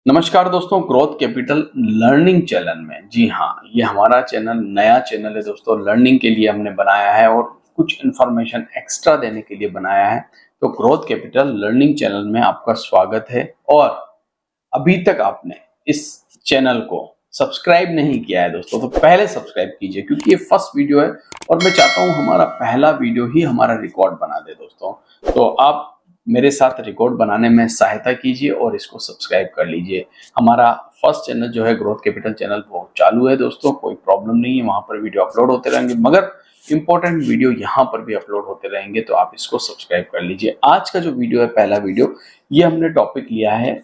नमस्कार दोस्तों, growth capital learning channel में जी हाँ, ये हमारा चैनल नया चैनल है दोस्तों। लर्निंग के लिए हमने बनाया है और कुछ इन्फॉर्मेशन एक्स्ट्रा देने के लिए बनाया है। तो ग्रोथ कैपिटल लर्निंग चैनल में आपका स्वागत है। और अभी तक आपने इस चैनल को सब्सक्राइब नहीं किया है दोस्तों, तो पहले सब्सक्राइब कीजिए, क्योंकि ये फर्स्ट वीडियो है और मैं चाहता हूँ हमारा पहला वीडियो ही हमारा रिकॉर्ड बना दे दोस्तों। तो आप मेरे साथ रिकॉर्ड बनाने में सहायता कीजिए और इसको सब्सक्राइब कर लीजिए। हमारा फर्स्ट चैनल जो है ग्रोथ कैपिटल चैनल वो चालू है दोस्तों, कोई प्रॉब्लम नहीं है, वहां पर वीडियो अपलोड होते रहेंगे, मगर इंपॉर्टेंट वीडियो यहाँ पर भी अपलोड होते रहेंगे, तो आप इसको सब्सक्राइब कर लीजिए। आज का जो वीडियो है, पहला वीडियो, ये हमने टॉपिक लिया है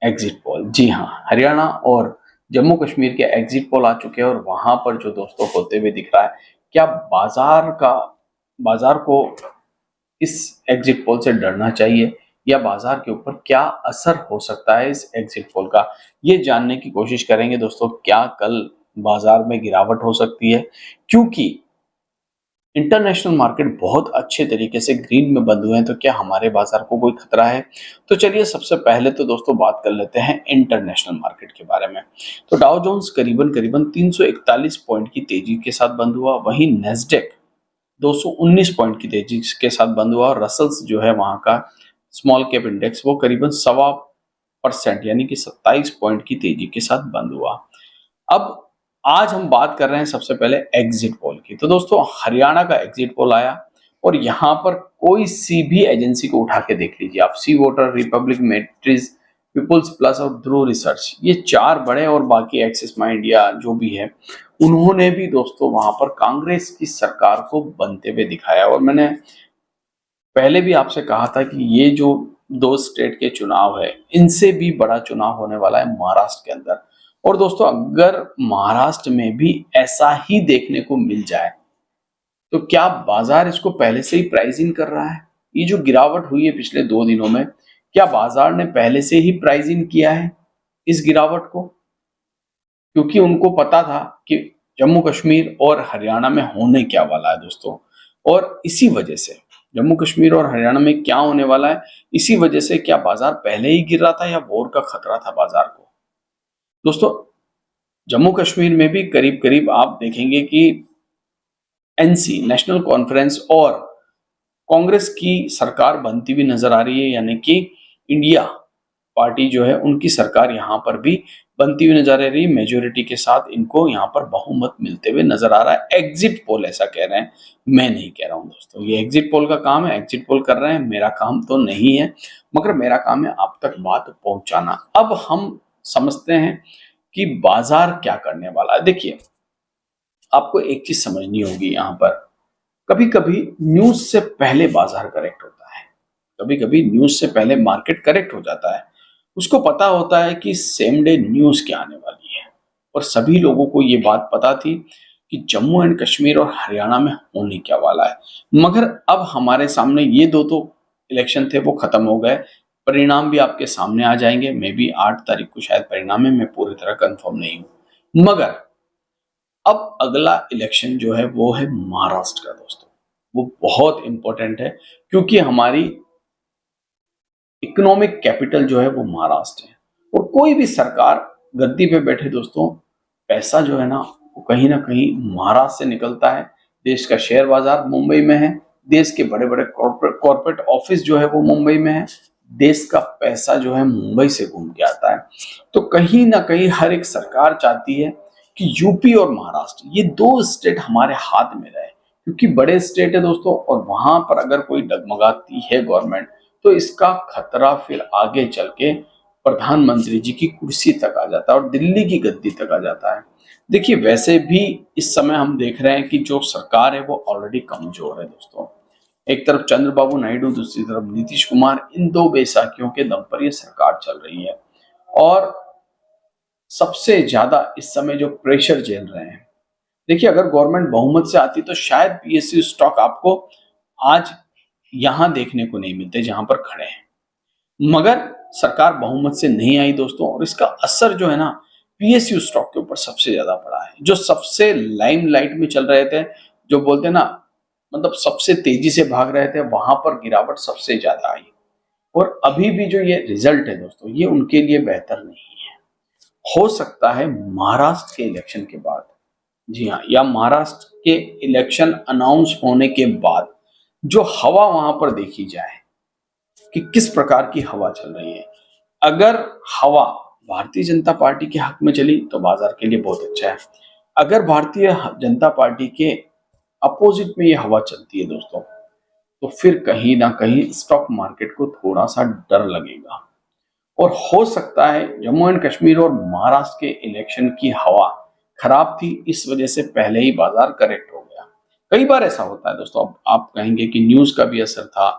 एग्जिट पोल। जी हाँ, हरियाणा और जम्मू कश्मीर के एग्जिट पोल आ चुके हैं और वहां पर जो दोस्तों होते हुए दिख रहा है, क्या बाजार को इस एग्जिट पोल से डरना चाहिए या बाजार के ऊपर क्या असर हो सकता है इस एग्जिट पोल का, ये जानने की कोशिश करेंगे दोस्तों। क्या कल बाजार में गिरावट हो सकती है, क्योंकि इंटरनेशनल मार्केट बहुत अच्छे तरीके से ग्रीन में बंद हुए हैं, तो क्या हमारे बाजार को कोई खतरा है? तो चलिए सबसे पहले तो दोस्तों बात कर लेते हैं इंटरनेशनल मार्केट के बारे में। तो डाउ जोन्स करीबन करीबन 341 पॉइंट की तेजी के साथ बंद हुआ, वहीं नेस्डेक 219 पॉइंट की तेजी के साथ बंद हुआ और रसल्स जो है वहां का स्मॉल कैप इंडेक्स वो करीबन 1.25% यानी कि 27 पॉइंट की तेजी के साथ बंद हुआ। अब आज हम बात कर रहे हैं सबसे पहले एग्जिट पोल की। तो दोस्तों हरियाणा का एग्जिट पोल आया और यहाँ पर कोई सी भी एजेंसी को उठा के देख लीजिए आप, सी वोटर, रिपब्लिक मेट्रिज, पीपुल्स प्लस और ध्रुव रिसर्च, ये चार बड़े, और बाकी एक्सिस माई इंडिया जो भी है, उन्होंने भी दोस्तों वहां पर कांग्रेस की सरकार को बनते हुए दिखाया। और मैंने पहले भी आपसे कहा था कि ये जो दो स्टेट के चुनाव है, इनसे भी बड़ा चुनाव होने वाला है महाराष्ट्र के अंदर। और दोस्तों अगर महाराष्ट्र में भी ऐसा ही देखने को मिल जाए, तो क्या बाजार इसको पहले से ही प्राइस इन कर रहा है? ये जो गिरावट हुई है पिछले 2 दिनों में, क्या बाजार ने पहले से ही प्राइस इन किया है इस गिरावट को? क्योंकि उनको पता था कि जम्मू कश्मीर और हरियाणा में होने क्या वाला है दोस्तों। और इसी वजह से जम्मू कश्मीर और हरियाणा में क्या होने वाला है, इसी वजह से क्या बाजार पहले ही गिर रहा था या वॉर का खतरा था बाजार को? दोस्तों जम्मू कश्मीर में भी करीब करीब आप देखेंगे कि एनसी, नेशनल कॉन्फ्रेंस और कांग्रेस की सरकार बनती हुई नजर आ रही है, यानी कि इंडिया पार्टी जो है उनकी सरकार यहाँ पर भी बनती हुई नजर आ रही है। मेजोरिटी के साथ इनको यहाँ पर बहुमत मिलते हुए नजर आ रहा है। एग्जिट पोल ऐसा कह रहे हैं, मैं नहीं कह रहा हूँ दोस्तों, ये एग्जिट पोल का काम है, एग्जिट पोल कर रहे हैं, मेरा काम तो नहीं है, मगर मेरा काम है आप तक बात पहुंचाना। अब हम समझते हैं कि बाजार क्या करने वाला है। देखिए आपको एक चीज समझनी होगी यहाँ पर, कभी कभी न्यूज से पहले बाजार करेक्ट होता है, कभी कभी न्यूज से पहले मार्केट करेक्ट हो जाता है। उसको पता होता है कि सेम डे न्यूज क्या आने वाली है, और सभी लोगों को ये बात पता थी कि जम्मू एंड कश्मीर और हरियाणा में होने क्या वाला है। मगर अब हमारे सामने ये दो तो इलेक्शन थे वो खत्म हो गए, परिणाम भी आपके सामने आ जाएंगे। मे बी 8 तारीख को शायद परिणाम है, मैं पूरी तरह कंफर्म नहीं हूं। मगर अब अगला इलेक्शन जो है वो है महाराष्ट्र का दोस्तों। वो बहुत इंपॉर्टेंट है, क्योंकि हमारी इकोनॉमिक कैपिटल जो है वो महाराष्ट्र है। और कोई भी सरकार गद्दी पे बैठे दोस्तों, पैसा जो है ना वो कहीं ना कहीं महाराष्ट्र से निकलता है। देश का शेयर बाजार मुंबई में है, देश के बड़े बड़े कॉर्पोरेट ऑफिस जो है वो मुंबई में है, देश का पैसा जो है मुंबई से घूम के आता है। तो कहीं ना कहीं हर एक सरकार चाहती है कि यूपी और महाराष्ट्र, ये दो स्टेट हमारे हाथ में रहे, क्योंकि बड़े स्टेट है दोस्तों, और वहां पर अगर कोई डगमगाती है गवर्नमेंट, तो इसका खतरा फिर आगे चल के प्रधानमंत्री जी की कुर्सी तक आ जाता है और दिल्ली की गद्दी तक आ जाता है। देखिए वैसे भी इस समय हम देख रहे हैं कि जो सरकार है वो ऑलरेडी कमजोर है दोस्तों। एक तरफ चंद्रबाबू नायडू, दूसरी तरफ नीतीश कुमार, इन दो बेसाखियों के दम पर ये सरकार चल रही है। और सबसे ज्यादा इस समय जो प्रेशर झेल रहे हैं, देखिए अगर गवर्नमेंट बहुमत से आती तो शायद पीएसयू स्टॉक आपको आज यहां देखने को नहीं मिलते जहां पर खड़े हैं। मगर सरकार बहुमत से नहीं आई दोस्तों, और इसका असर जो है ना पीएसयू स्टॉक के ऊपर सबसे ज्यादा पड़ा है। जो सबसे लाइमलाइट में चल रहे थे, जो बोलते हैं ना, मतलब सबसे तेजी से भाग रहे थे, वहां पर गिरावट सबसे ज्यादा आई। और अभी भी जो ये रिजल्ट है दोस्तों, ये उनके लिए बेहतर नहीं है। हो सकता है महाराष्ट्र के इलेक्शन के बाद, जी हाँ, या महाराष्ट्र के इलेक्शन अनाउंस होने के बाद जो हवा वहां पर देखी जाए कि किस प्रकार की हवा चल रही है। अगर हवा भारतीय जनता पार्टी के हक में चली तो बाजार के लिए बहुत अच्छा है। अगर भारतीय जनता पार्टी के अपोजिट में ये हवा चलती है दोस्तों, तो फिर कहीं ना कहीं स्टॉक मार्केट को थोड़ा सा डर लगेगा। और हो सकता है जम्मू एंड कश्मीर और महाराष्ट्र के इलेक्शन की हवा खराब थी, इस वजह से पहले ही बाजार करेक्ट हो गया। कई बार ऐसा होता है दोस्तों। अब आप कहेंगे कि न्यूज का भी असर था,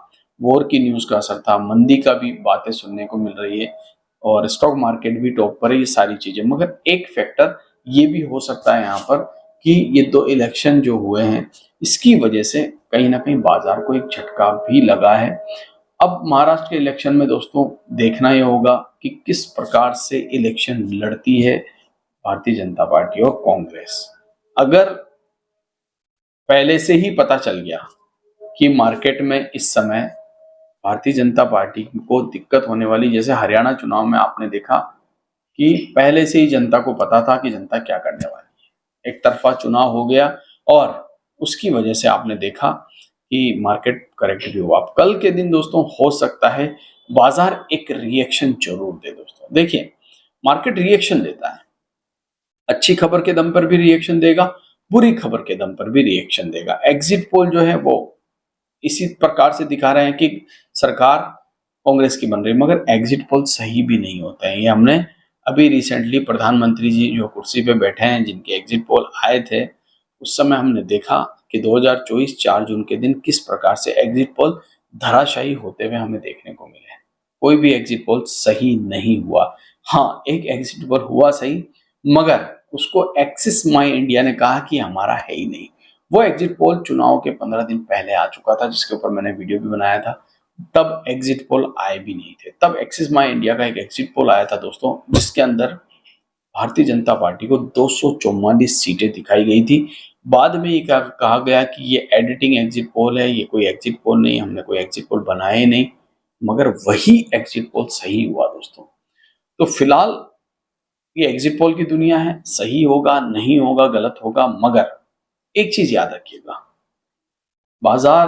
वॉर की न्यूज का असर था, मंदी का भी बातें सुनने को मिल रही है और स्टॉक मार्केट भी टॉप पर है, ये सारी चीजें। मगर एक फैक्टर ये भी हो सकता है यहाँ पर कि ये दो इलेक्शन जो हुए हैं, इसकी वजह से कहीं ना कहीं बाजार को एक झटका भी लगा है। अब महाराष्ट्र के इलेक्शन में दोस्तों देखना ये होगा कि किस प्रकार से इलेक्शन लड़ती है भारतीय जनता पार्टी और कांग्रेस। अगर पहले से ही पता चल गया कि मार्केट में इस समय भारतीय जनता पार्टी को दिक्कत होने वाली, जैसे हरियाणा चुनाव में आपने देखा कि पहले से ही जनता को पता था कि जनता क्या करने वाली है, एक तरफा चुनाव हो गया और उसकी वजह से आपने देखा कि मार्केट करेक्ट भी हुआ। अब कल के दिन दोस्तों हो सकता है बाजार एक रिएक्शन जरूर दे दोस्तों। देखिए, मार्केट रिएक्शन देता है, अच्छी खबर के दम पर भी रिएक्शन देगा, बुरी खबर के दम पर भी रिएक्शन देगा। एग्जिट पोल जो है वो इसी प्रकार से दिखा रहे हैं कि सरकार कांग्रेस की बन रही है, मगर एग्जिट पोल सही भी नहीं होते हैं। ये हमने अभी रिसेंटली प्रधानमंत्री जी जो कुर्सी पे बैठे हैं, जिनके एग्जिट पोल आए थे, उस समय हमने देखा कि 2024 4 जून के दिन किस प्रकार से एग्जिट पोल धराशायी होते हुए हमें देखने को मिले। कोई भी एग्जिट पोल सही नहीं हुआ। हाँ, एक एग्जिट पोल हुआ सही, मगर उसको एक्सिस माई इंडिया ने कहा कि हमारा है ही नहीं। वो एग्जिट पोल चुनाव के 15 दिन पहले आ चुका था, जिसके ऊपर मैंने वीडियो भी बनाया था। तब एग्जिट पोल आए भी नहीं थे। तब एक्सिस माई इंडिया का एक एग्जिट पोल आया था दोस्तों, जिसके अंदर भारतीय जनता पार्टी को 244 सीटें दिखाई गई थी। बाद में ये कहा गया कि ये एडिटिंग एग्जिट पोल है, ये कोई एग्जिट पोल नहीं, हमने कोई एग्जिट पोल बनाया ही नहीं। मगर वही एग्जिट पोल सही हुआ दोस्तों। तो फिलहाल ये एग्जिट पोल की दुनिया है, सही होगा, नहीं होगा, गलत होगा, मगर एक चीज याद रखिएगा, बाजार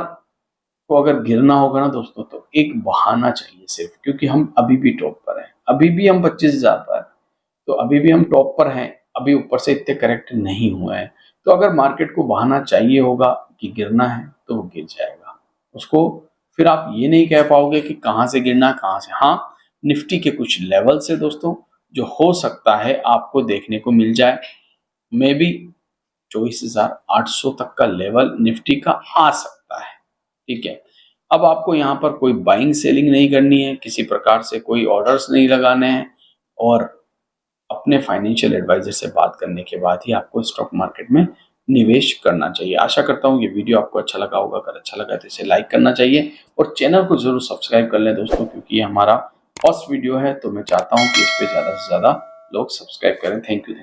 को अगर गिरना होगा ना दोस्तों, तो एक बहाना चाहिए सिर्फ, क्योंकि हम अभी भी टॉप पर हैं, अभी भी हम 25,000 पर, तो अभी भी हम टॉप पर हैं, अभी ऊपर से इतने करेक्ट नहीं हुए हैं। तो अगर मार्केट को बहाना चाहिए होगा कि गिरना है, तो वो गिर जाएगा। उसको फिर आप ये नहीं कह पाओगे कि कहाँ से गिरना, कहाँ से। हाँ, निफ्टी के कुछ लेवल से दोस्तों जो हो सकता है आपको देखने को मिल जाए, मे बी 24,800 तक का लेवल निफ्टी का आ सकता है। ठीक है, अब आपको यहाँ पर कोई बाइंग सेलिंग नहीं करनी है, किसी प्रकार से कोई ऑर्डर्स नहीं लगाने हैं, और अपने फाइनेंशियल एडवाइजर से बात करने के बाद ही आपको स्टॉक मार्केट में निवेश करना चाहिए। आशा करता हूँ ये वीडियो आपको अच्छा लगा होगा। अगर अच्छा लगा तो इसे लाइक करना चाहिए और चैनल को जरूर सब्सक्राइब कर लें दोस्तों, क्योंकि ये हमारा फर्स्ट वीडियो है, तो मैं चाहता हूँ कि इस पे ज़्यादा से ज़्यादा लोग सब्सक्राइब करें। Thank you.